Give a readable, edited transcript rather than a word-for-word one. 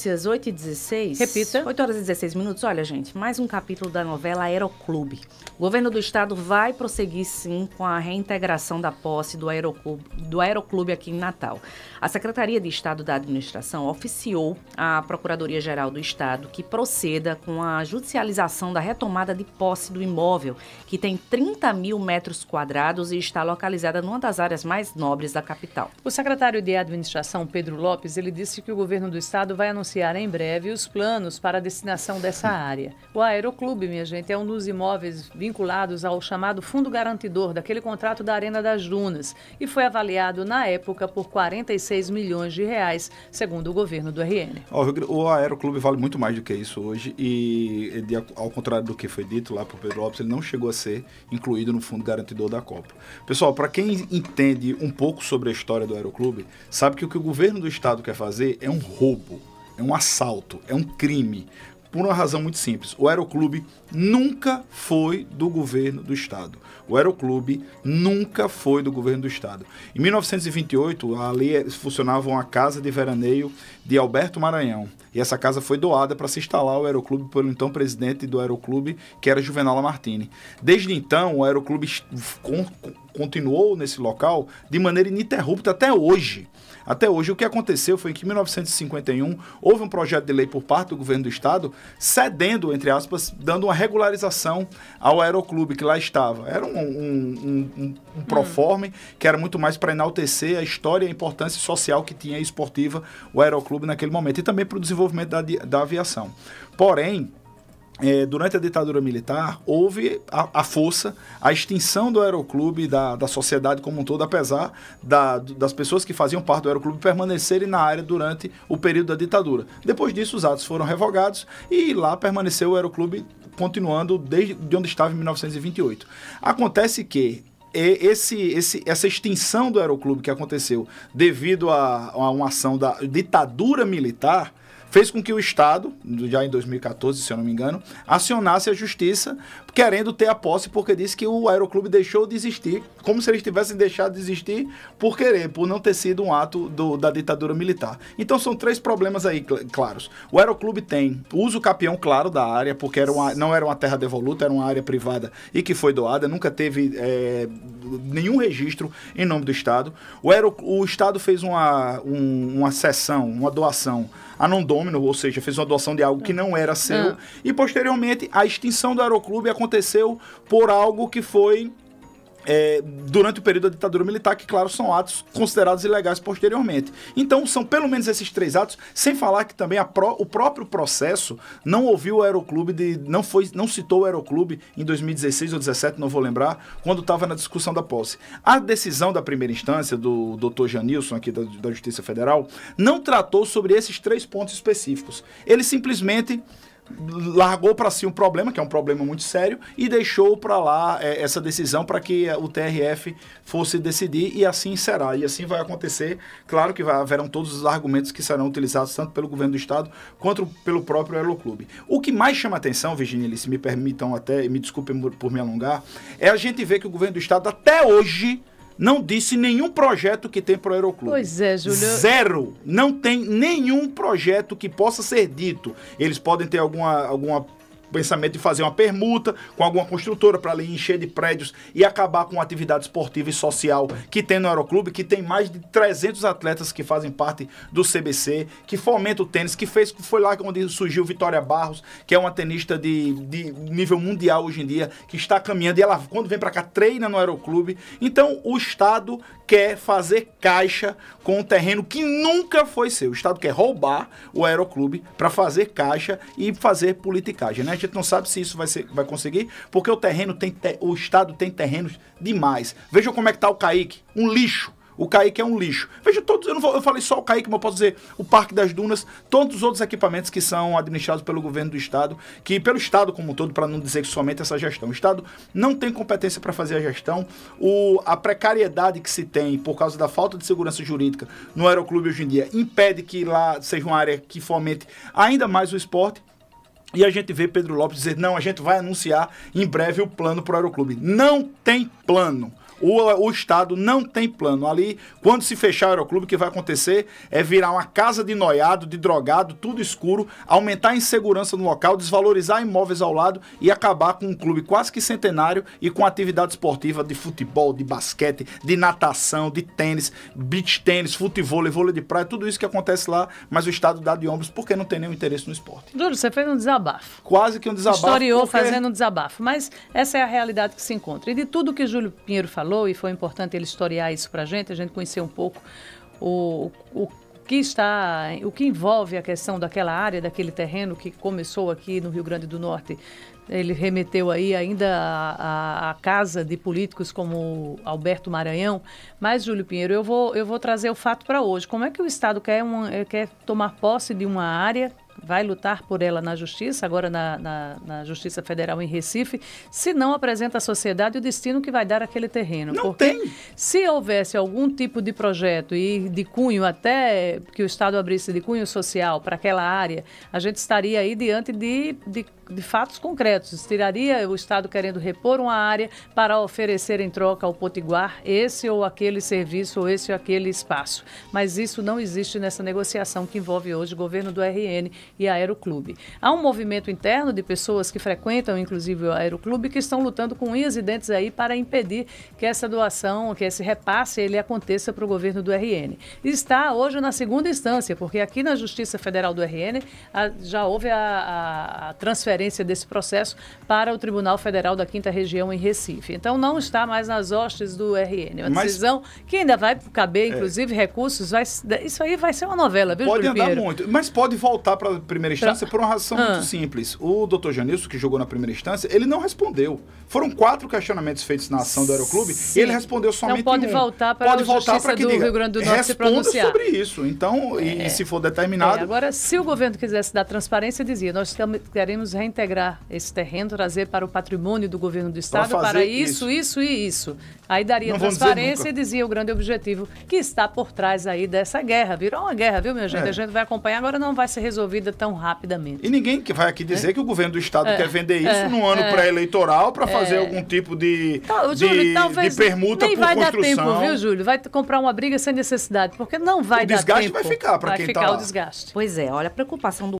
notícias, 8h16. Repita. 8h16. Olha, gente, mais um capítulo da novela Aeroclube. O governo do estado vai prosseguir, sim, com a reintegração da posse do Aeroclube aqui em Natal. A Secretaria de Estado da Administração oficiou à Procuradoria-Geral do Estado que proceda com a judicialização da retomada de posse do imóvel, que tem 30 mil metros quadrados e está localizada numa das áreas mais nobres da capital. O secretário de Administração, Pedro Lopes, ele disse que o governo do estado vai anunciar em breve os planos para a destinação dessa área. O Aeroclube, minha gente, é um dos imóveis vinculados ao chamado Fundo Garantidor daquele contrato da Arena das Dunas e foi avaliado na época por 46 milhões de reais, segundo o governo do RN. O Aeroclube vale muito mais do que isso hoje e, ao contrário do que foi dito lá por Pedro Lopes, ele não chegou a ser incluído no Fundo Garantidor da Copa. Pessoal, para quem entende um pouco sobre a história do Aeroclube, sabe que o governo do estado quer fazer é um roubo, é um assalto, é um crime. Por uma razão muito simples. O Aeroclube nunca foi do governo do estado. O Aeroclube nunca foi do governo do estado. Em 1928, ali funcionava uma casa de veraneio de Alberto Maranhão. E essa casa foi doada para se instalar o Aeroclube pelo então presidente do Aeroclube, que era Juvenal Lamartine. Desde então, o Aeroclube continuou nesse local de maneira ininterrupta até hoje. Até hoje, o que aconteceu foi que em 1951 houve um projeto de lei por parte do governo do estado cedendo, entre aspas, dando uma regularização ao Aeroclube que lá estava. Era um proforme que era muito mais para enaltecer a história e a importância social que tinha esportiva o Aeroclube naquele momento e também para o desenvolvimento da aviação. Porém, durante a ditadura militar, houve a força, a extinção do Aeroclube, da sociedade como um todo, apesar das pessoas que faziam parte do Aeroclube permanecerem na área durante o período da ditadura. Depois disso, os atos foram revogados e lá permaneceu o Aeroclube continuando desde onde estava em 1928. Acontece que essa extinção do Aeroclube que aconteceu devido a uma ação da ditadura militar fez com que o Estado, já em 2014, se eu não me engano, acionasse a justiça querendo ter a posse, porque disse que o Aeroclube deixou de existir, como se eles tivessem deixado de existir por não ter sido um ato da ditadura militar. Então são três problemas aí claros. O Aeroclube tem uso capião claro da área, porque não era uma terra devoluta, era uma área privada e que foi doada, nunca teve nenhum registro em nome do Estado. O Estado fez uma cessão, uma doação a non domino, ou seja, fez uma doação de algo que não era seu, e posteriormente a extinção do Aeroclube aconteceu por algo que foi durante o período da ditadura militar, que, claro, são atos considerados ilegais posteriormente. Então, são pelo menos esses três atos, sem falar que também o próprio processo não ouviu o Aeroclube, não citou o Aeroclube em 2016 ou 2017, não vou lembrar, quando estava na discussão da posse. A decisão da primeira instância, do Dr. Janilson, aqui da Justiça Federal, não tratou sobre esses três pontos específicos. Ele simplesmente largou para si um problema, que é um problema muito sério, e deixou para lá essa decisão para que o TRF fosse decidir, e assim será. E assim vai acontecer. Claro que haverão todos os argumentos que serão utilizados tanto pelo governo do estado quanto pelo próprio Aeroclube. O que mais chama atenção, Virginia, se me permitam até, me desculpem por me alongar, é a gente ver que o governo do estado até hoje não disse nenhum projeto que tem para o Aeroclube. Pois é, Júlio. Zero. Não tem nenhum projeto que possa ser dito. Eles podem ter alguma pensamento de fazer uma permuta com alguma construtora para ali encher de prédios e acabar com a atividade esportiva e social que tem no Aeroclube, que tem mais de 300 atletas que fazem parte do CBC, que fomenta o tênis, foi lá onde surgiu Vitória Barros, que é uma tenista de nível mundial hoje em dia, que está caminhando, e ela, quando vem para cá, treina no Aeroclube. Então, o Estado quer fazer caixa com um terreno que nunca foi seu. O Estado quer roubar o Aeroclube para fazer caixa e fazer politicagem, né? A gente não sabe se isso vai conseguir, porque o Estado tem terrenos demais. Veja como é que está o Caique, um lixo. O Caique é um lixo. Veja todos, eu falei só o Caique, mas eu posso dizer o Parque das Dunas, todos os outros equipamentos que são administrados pelo governo do estado, que pelo estado como um todo, para não dizer que somente essa gestão. O estado não tem competência para fazer a gestão. A precariedade que se tem por causa da falta de segurança jurídica no Aeroclube hoje em dia impede que lá seja uma área que fomente ainda mais o esporte. E a gente vê Pedro Lopes dizer, não, a gente vai anunciar em breve o plano para o Aeroclube. Não tem plano. O Estado não tem plano. Ali, quando se fechar o Aeroclube, o que vai acontecer é virar uma casa de noiado, de drogado, tudo escuro, aumentar a insegurança no local, desvalorizar imóveis ao lado e acabar com um clube quase que centenário e com atividade esportiva de futebol, de basquete, de natação, de tênis, beach tênis, futevôlei, vôlei de praia, tudo isso que acontece lá, mas o Estado dá de ombros porque não tem nenhum interesse no esporte. Júlio, você fez um desabafo. Quase que um desabafo. Historiou porque... fazendo um desabafo, mas essa é a realidade que se encontra. E de tudo que Júlio Pinheiro falou, e foi importante ele historiar isso pra gente, a gente conhecer um pouco o que envolve a questão daquela área, daquele terreno que começou aqui no Rio Grande do Norte. Ele remeteu aí ainda à casa de políticos como Alberto Maranhão. Mas, Júlio Pinheiro, eu vou trazer o fato para hoje. Como é que o Estado quer tomar posse de uma área, vai lutar por ela na Justiça, agora na Justiça Federal em Recife, se não apresenta à sociedade o destino que vai dar aquele terreno? Não Porque tem. Se houvesse algum tipo de projeto e de cunho, até que o Estado abrisse de cunho social para aquela área, a gente estaria aí diante de fatos concretos. Tiraria o Estado querendo repor uma área para oferecer em troca ao potiguar esse ou aquele serviço ou esse ou aquele espaço. Mas isso não existe nessa negociação que envolve hoje o governo do RN e a Aeroclube. Há um movimento interno de pessoas que frequentam, inclusive, o Aeroclube, que estão lutando com unhas e dentes aí para impedir que essa doação, que esse repasse, ele aconteça para o governo do RN. E está hoje na segunda instância, porque aqui na Justiça Federal do RN já houve a transferência desse processo para o Tribunal Federal da 5ª Região em Recife. Então não está mais nas hostes do RN. Uma decisão que ainda vai caber, inclusive, recursos. Isso aí vai ser uma novela, viu, Pode Júlio andar Pinheiro? muito, mas pode voltar para a primeira instância por uma razão muito simples. O doutor Janilson, que jogou na primeira instância, ele não respondeu. Foram 4 questionamentos feitos na ação do Aeroclube e ele respondeu somente então pode um. Voltar para a Justiça do Rio Grande do Norte se pronunciar. Responda sobre isso. Então, e se for determinado... Agora, se o governo quisesse dar transparência, dizia, nós queremos reintegrar esse terreno, trazer para o patrimônio do governo do Estado para isso e isso. Aí daria transparência e dizia o grande objetivo que está por trás aí dessa guerra. Virou uma guerra, viu, minha gente? A gente vai acompanhar, agora não vai ser resolvida tão rapidamente. E ninguém que vai aqui dizer que o governo do Estado quer vender isso num ano pré-eleitoral para fazer algum tipo de permuta nem por vai construção. Dar tempo, viu, Júlio? Vai comprar uma briga sem necessidade, porque não vai dar tempo. O desgaste vai ficar para quem está lá. O desgaste. Pois é, olha, a preocupação do